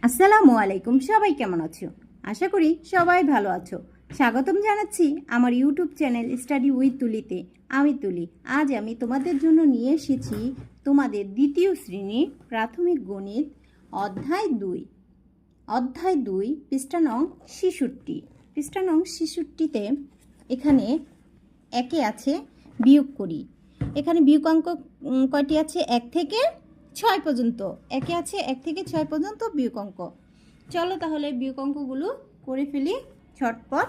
আসসালামু আলাইকুম। সবাই কেমন আছো? আশা করি সবাই ভালো আছো। স্বাগতম জানাচ্ছি আমার ইউটিউব চ্যানেল স্টাডি উইথ তুলিতে। আমি তুলি। আজ আমি তোমাদের জন্য নিয়ে এসেছি তোমাদের দ্বিতীয় শ্রেণীর প্রাথমিক গণিত অধ্যায় 2 পৃষ্ঠা নং 66। পৃষ্ঠা নং 66তে এখানে একে আছে বিয়োগ করি। এখানে বিয়োগ অঙ্ক কয়টি আছে? 1 থেকে 6 পর্যন্ত। একে আছে 1 থেকে 6 পর্যন্ত বিয়োগ অঙ্ক। চলো তাহলে বিয়োগ অঙ্কগুলো করে ফেলি ঝটপট।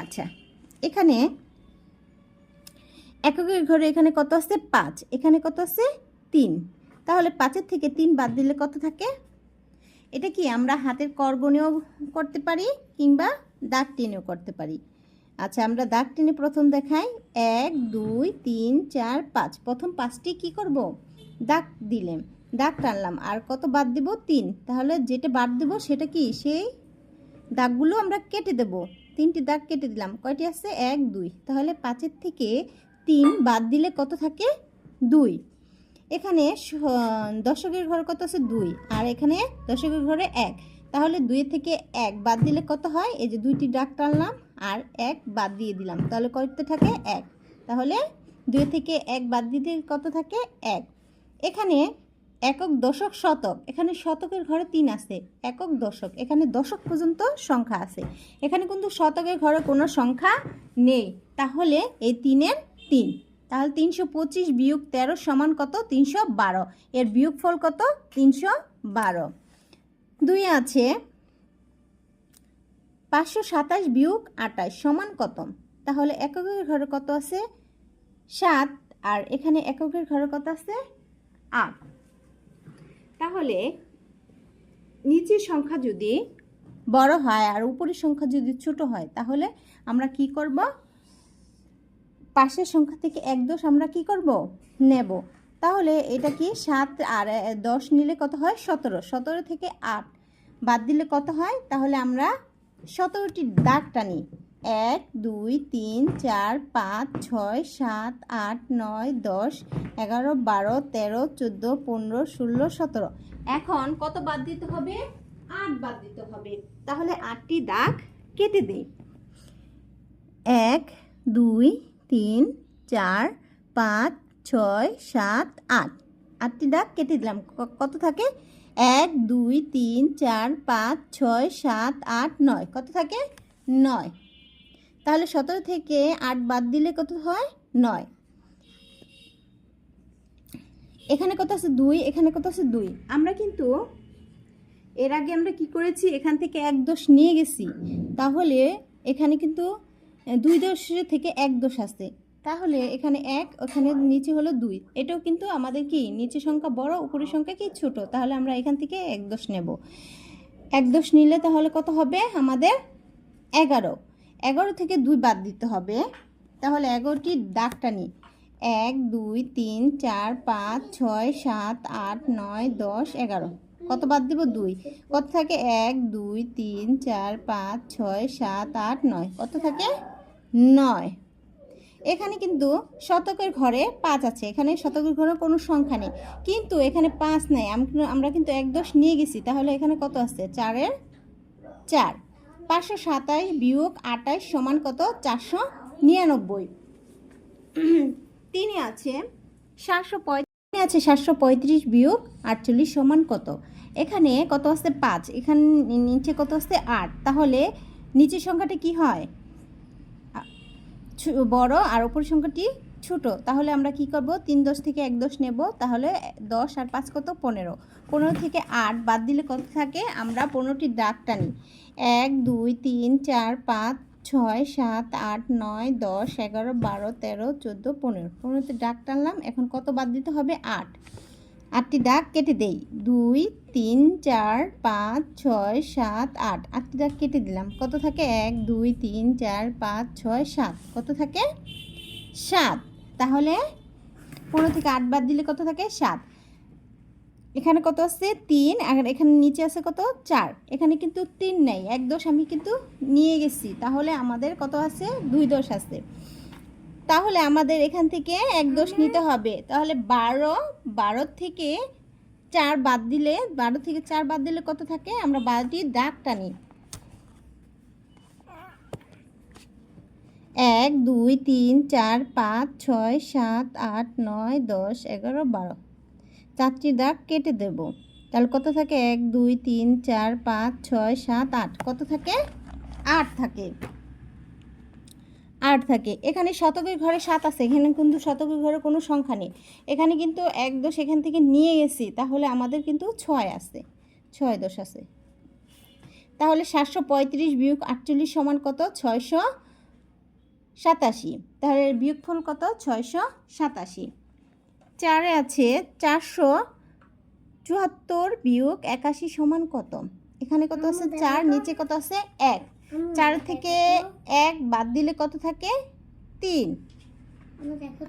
আচ্ছা, এখানে এককের ঘরে এখানে কত আছে? 5। এখানে কত আছে? 3। তাহলে 5-এর থেকে 3 বাদ দিলে কত থাকে? এটা কি আমরা হাতের করগণেও করতে পারি কিংবা দাগ টেনেও করতে পারি। আচ্ছা, আমরা দাগ টেনে প্রথম দেখাই। 1 2 3 4 5। প্রথম 5টি কি করব? দাগ দিলাম, দাগ টানলাম। আর কত বাদ দেব? 3। তাহলে যেটা বাদ দেব সেটা কি? সেই দাগগুলো আমরা কেটে দেব। 3টি দাগ কেটে দিলাম। কয়টি আছে? 1 2। তাহলে 5-এর থেকে 3 বাদ দিলে কত থাকে? 2। এখানে দশকের ঘরে কত আছে? 2। আর এখানে দশকের ঘরে 1। তাহলে 2 থেকে 1 বাদ দিলে কত হয়? এই যে 2টি দাগ টানলাম আর 1 বাদ দিয়ে দিলাম। তাহলে কয়তে থাকে? 1। তাহলে 2 থেকে 1 বাদ দিতে কত থাকে? 1। এখানে একক, দশক, শতক। এখানে শতকের ঘরে 3 আছে। একক, দশক, এখানে দশক পর্যন্ত সংখ্যা আছে। এখানে কিন্তু শতকের ঘরে কোনো সংখ্যা নেই। তাহলে এই 3-এর 3। তাহলে 325 বিয়োগ 13 সমান কত? 312। এর বিয়োগফল কত? 312। 2 আছে 527 বিয়োগ 28 সমান কত? তাহলে এককের ঘরে কত আছে? 7। আর এখানে এককের ঘরে কত আছে? 8। তাহলে নিচের সংখ্যা যদি বড় হয় আর উপরের সংখ্যা যদি ছোট হয় তাহলে আমরা কি করব? পাশের সংখ্যা থেকে 1 দশ আমরা কি করব? নেব। তাহলে এটা কি 7 আর 10 নিলে কত হয়? 17। 17 থেকে 8 বাদ দিলে কত হয়? তাহলে আমরা 17টি দাগ টানি। 1 2 3 4 5 6 7 8 9 10 11 12 13 14 15 16 17। এখন কত বাদ দিতে হবে? 8 বাদ দিতে হবে। তাহলে 8টি দাগ কেটে দেই। 1 2 3 4 5 6 7 8। 8টি দাগ কেটে দিলাম। কত থাকে? 1 2 3 4 5 6 7 8 9। কত থাকে? 9। তাহলে 17 থেকে 8 বাদ দিলে কত হয়? 9। এখানে কত আছে? 2। এখানে কত আছে? 2। আমরা কিন্তু এর আগে আমরা কি করেছি? এখান থেকে 1 দশ নিয়ে গেছি। তাহলে এখানে কিন্তু 2 দশের থেকে 1 দশ আছে। তাহলে এখানে 1, ওখানে নিচে হলো 2। এটাও কিন্তু আমাদের কি নিচে সংখ্যা বড়, উপরের সংখ্যা কি ছোট। তাহলে আমরা এখান থেকে 1 দশ নেব। 1 দশ নিলে তাহলে কত হবে আমাদের? 11। 11 থেকে 2 বাদ দিতে হবে। তাহলে 11টি দাগ টানি। 1 2 3 4 5 6 7 8 9 10 11। কত বাদ দিব? 2। কত থাকে? 1 2 3 4 5 6 7 8 9। কত থাকে? 9। এখানে কিন্তু শতকের ঘরে 5 আছে। এখানে শতকের ঘরে কোনো সংখ্যা নেই, কিন্তু এখানে 5 নাই। আমরা কিন্তু 1 দশ নিয়ে গেছি। তাহলে এখানে কত আছে? 4-এর 4। 527 বিয়োগ 28 সমান কত? 499। 3 আছে 735 বিয়োগ 48 সমান কত? এখানে কত আছে? 5। এখানে নিচে কত আছে? 8। তাহলে নিচের সংখ্যাটি কি হয়? বড় আর উপরের সংখ্যাটি ছোট। তাহলে আমরা কি করব? 3 দশ থেকে 1 দশ নেব। তাহলে 10 আর 5 কত? 15। 15 থেকে 8 বাদ দিলে কত থাকে? আমরা 15টি দাগ টানি। 1 2 3 4 5 6 7 8 9 10 11 12 13 14 15। 15তে দাগ টানলাম। এখন কত বাদ দিতে হবে? 8। 8টি দাগ কেটে দেই। 2 3 4 5 6 7 8। 8টি দাগ কেটে দিলাম। কত থাকে? 1 2 3 4 5 6 7। কত থাকে? 7। তাহলে 15 থেকে 8 বাদ দিলে কত থাকে? 7। এখানে কত আছে? 3। আর এখানে নিচে আছে কত? 4। এখানে কিন্তু 3 নেই। 1 দশ আমি কিন্তু নিয়ে গেছি। তাহলে আমাদের কত আছে? 2 দশ আছে। তাহলে আমাদের এখান থেকে 1 দশ নিতে হবে। তাহলে 12 থেকে 4 বাদ দিলে 12 থেকে 4 বাদ দিলে কত থাকে? আমরা 12টি দাগ টানি। 1 2 3 4 5 6 7 8 9 10 11 12 4টি দাগ কেটে দেব। তাহলে কত থাকে? 1 2 3 4 5 6 7 8 কত থাকে? 8 থাকে। 8 থাকে। এখানে শতকের ঘরে 7 আছে, এখানে কিন্তু শতকের ঘরে কোনো সংখ্যা নেই। এখানে কিন্তু 1 দশ এখান থেকে নিয়ে গেছি, তাহলে আমাদের কিন্তু 6 আছে, 6 দশ আছে। তাহলে 735 বিয়োগ 48 সমান কত? 687। তাহলে বিয়োগফল কত? 687। 4 আছে 474 বিয়োগ 81 সমান কত? এখানে কত আছে? 4, নিচে কত আছে? 1। 4 থেকে 1 বাদ দিলে কত থাকে? 3।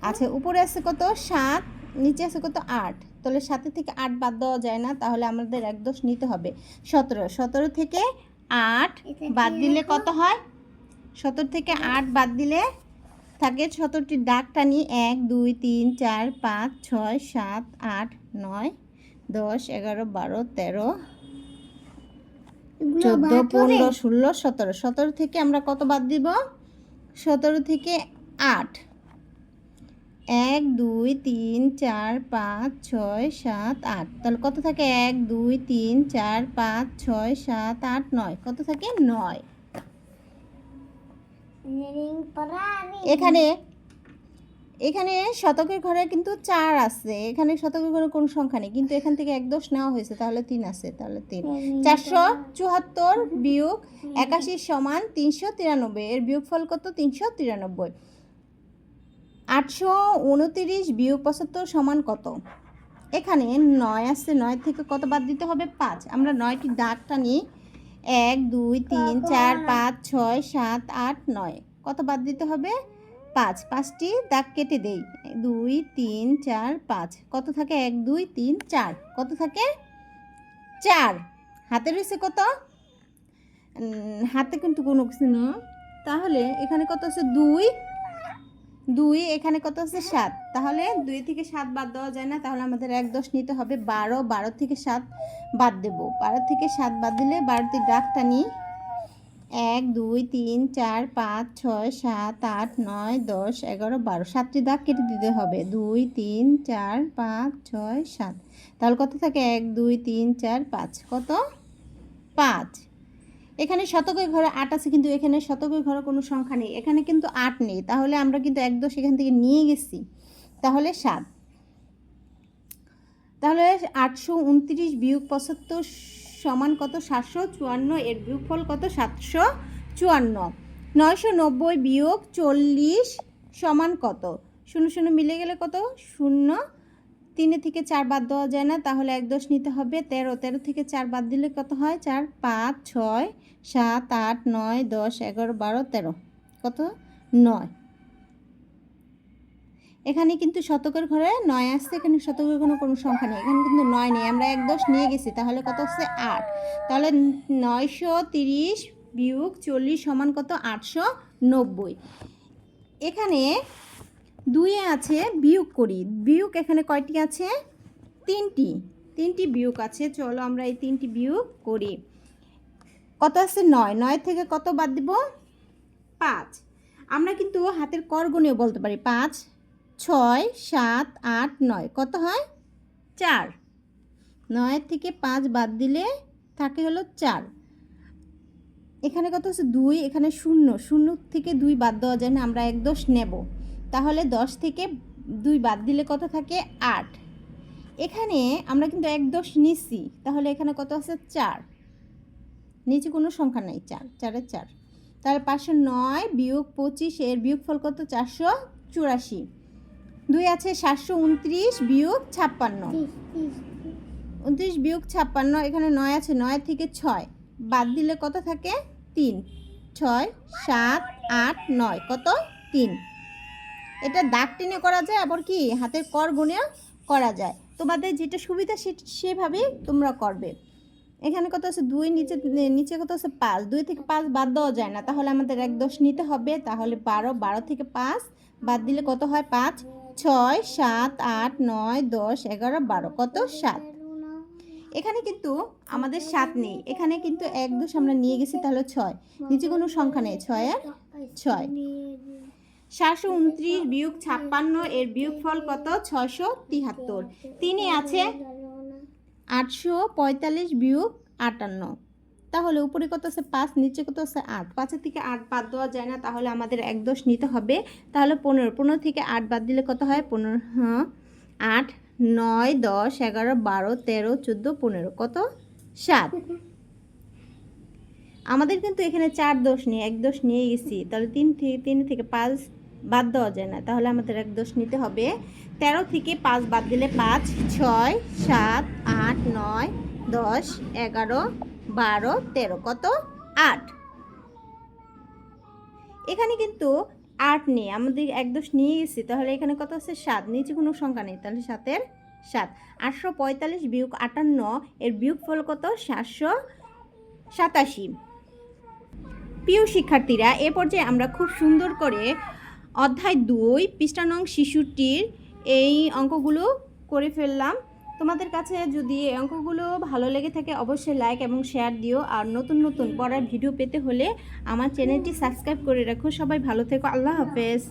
আচ্ছা, উপরে আছে কত? 7, নিচে আছে কত? 8। তাহলে 7 থেকে 8 বাদ দেওয়া যায় না, তাহলে আমাদের 1 দশ নিতে হবে। 17, 17 থেকে 8 বাদ দিলে কত হয়? 17 থেকে 8 বাদ দিলে থাকে 17টি দাগ টানি। 1 2 3 4 5 6 7 8 9 10 11 12 13 14 15 16 17। 17 থেকে আমরা কত বাদ দিব? 17 থেকে 8। 1 2 3 4 5 6 7 8। তাহলে কত থাকে? 1 2 3 4 5 6 7 8 9 কত থাকে? 9। এখানে এখানে শতকের ঘরে কিন্তু 4 আছে, এখানে শতকের ঘরে কোনো সংখ্যা নেই, কিন্তু এখান থেকে 1 দশ নেওয়া হয়েছে, তাহলে 3 আছে, তাহলে 3। 474 বিয়োগ 81 সমান 393। এর বিয়োগফল কত? 393। 829 বিয়োগ 75 সমান কত? এখানে 9 আছে, 9 থেকে কত বাদ দিতে হবে? 5। আমরা 9টি দাগটা নিই। 1 2 3 4 5 6 7 8 9 কত বাদ দিতে হবে? 5। 5টি দাগ কেটে দেই। 2 3 4 5 কত থাকে? 1 2 3 4 কত থাকে? 4। হাতে রয়েছে কত? হাতে কিন্তু কোনো কিছু না, তাহলে এখানে কত আছে? 2 2, এখানে কত আছে? 7। তাহলে 2 থেকে 7 বাদ দেওয়া যায় না, তাহলে আমাদের 1 দশ নিতে হবে। 12, 12 থেকে 7 বাদ দেব। 12 থেকে 7 বাদ দিলে 12টি দাগটা নিই। 1 2 3 4 5 6 7 8 9 10 11 12 7টি দাগ কেটে দিতে হবে। 2 3 4 5 6 7। তাহলে কত থাকে? 1 2 3 4 5 কত? 5। এখানে শতকের ঘরে 8 আছে, কিন্তু এখানে শতকের ঘরে কোনো সংখ্যা নেই, এখানে কিন্তু 8 নেই, তাহলে আমরা কিন্তু 1 দশ এখান থেকে নিয়ে গেছি, তাহলে 7। তাহলে 829 বিয়োগ 75 সমান কত? 754। এর বিয়োগফল কত? 754। 990 বিয়োগ 40 সমান কত? 0 0 মিলে গেলে কত? 0। 3 থেকে 4 বাদ দেওয়া যায় না, তাহলে 1 দশ নিতে হবে। 13, 13 থেকে 4 বাদ দিলে কত হয়? 4 5 6 7 8 9 10 11 12 13 কত? 9। এখানে কিন্তু শতকের ঘরে 9 আসছে, এখানে শতকের কোনো সংখ্যা নেই, এখানে কিন্তু 9 নেই, আমরা 1 দশ নিয়ে গেছি, তাহলে কত হচ্ছে? 8। তাহলে 930 বিয়োগ 40 সমান কত? 890। এখানে 2 আছে, বিয়োগ করি। বিয়োগ এখানে কয়টি আছে? 3টি। 3টি বিয়োগ আছে, চলো আমরা এই 3টি বিয়োগ করি। কত আছে? 9। 9 থেকে কত বাদ দিব? 5। আমরা কিন্তু হাতের করগুণেও বলতে পারি। 5 6 7 8 9 কত হয়? 4। 9 থেকে 5 বাদ দিলে থাকে হলো 4। এখানে কত আছে? 2, এখানে 0, 0 থেকে 2 বাদ দেওয়া যায় না, আমরা 1 দশ নেব, তাহলে 10 থেকে 2 বাদ দিলে কত থাকে? 8। এখানে আমরা কিন্তু 1 দশ নিচ্ছি, তাহলে এখানে কত আছে? 4। নিচে কোনো সংখ্যা নেই, 4, 4 এর 4। তাহলে 509 বিয়োগ 25 এর বিয়োগফল কত? 484। 2 আছে 729 বিয়োগ 56। 29 বিয়োগ 56, এখানে 9 আছে, 9 থেকে 6 বাদ দিলে কত থাকে? 3। 6 7 8 9 কত? 3। এটা দাগ টেনে করা যায়, আবার কি হাতের কর গুণেও করা যায়, তোমাদের যেটা সুবিধা সেভাবেই তোমরা করবে। এখানে কত আছে? 2, নিচে কত আছে? 5। 2 থেকে 5 বাদ দেওয়া যায় না, তাহলে আমাদের 1 দশ নিতে হবে, তাহলে 12, 12 থেকে 5 বাদ দিলে কত হয়? 5। 6 7 8 9 10 11 12 কত? 7। এখানে কিন্তু আমাদের 7 নেই, এখানে কিন্তু 1 2 আমরা নিয়ে গেছি, তাহলে 6। নিচে কোনো সংখ্যা নেই, 6 এর 6। 729 বিয়োগ 56 এর বিয়োগফল কত? 673। 3 আছে 845 বিয়োগ 58। তাহলে উপরে কত আছে? 5, নিচে কত আছে? 8। 5 থেকে 8 বাদ দেওয়া যায় না, তাহলে আমাদের 1 দোষ নিতে হবে। তাহলে 15, 15 থেকে 8 বাদ দিলে কত হয়? 15, 8, 9, 10, 11, 12, 13, 14, 15, কত? 7। আমাদের কিন্তু এখানে 4 দোষ নেই, 1 দোষ নিয়ে গেছি, তাহলে 3 থেকে 5 বাদ দেওয়া যায় না, তাহলে আমাদের 1 দোষ নিতে হবে। 13 থেকে 5 বাদ দিলে 5, 6, 7, 8, 9, 10, 11, 12, 13, কত? 8। এখানে কিন্তু 8 নেই, আমাদের 1 দোষ নিয়ে গেছি, তাহলে এখানে কত আছে? 7। নিচে কোনো সংখ্যা নেই, তাহলে 7 এর 7। 845 বিয়োগ 58 এর বিয়োগফল কত? 787। প্রিয় শিক্ষার্থীরা, এ পর্যায়ে আমরা খুব সুন্দর করে অধ্যায় 2 পৃষ্ঠা নং 66 এই অঙ্কগুলো করে ফেললাম। তোমাদের কাছে যদি এই অঙ্কগুলো ভালো লেগে থাকে অবশ্যই লাইক এবং শেয়ার দিও। আর নতুন নতুন পড়ার ভিডিও পেতে হলে আমার চ্যানেলটি সাবস্ক্রাইব করে রাখো। সবাই ভালো থেকো, আল্লাহ হাফেজ।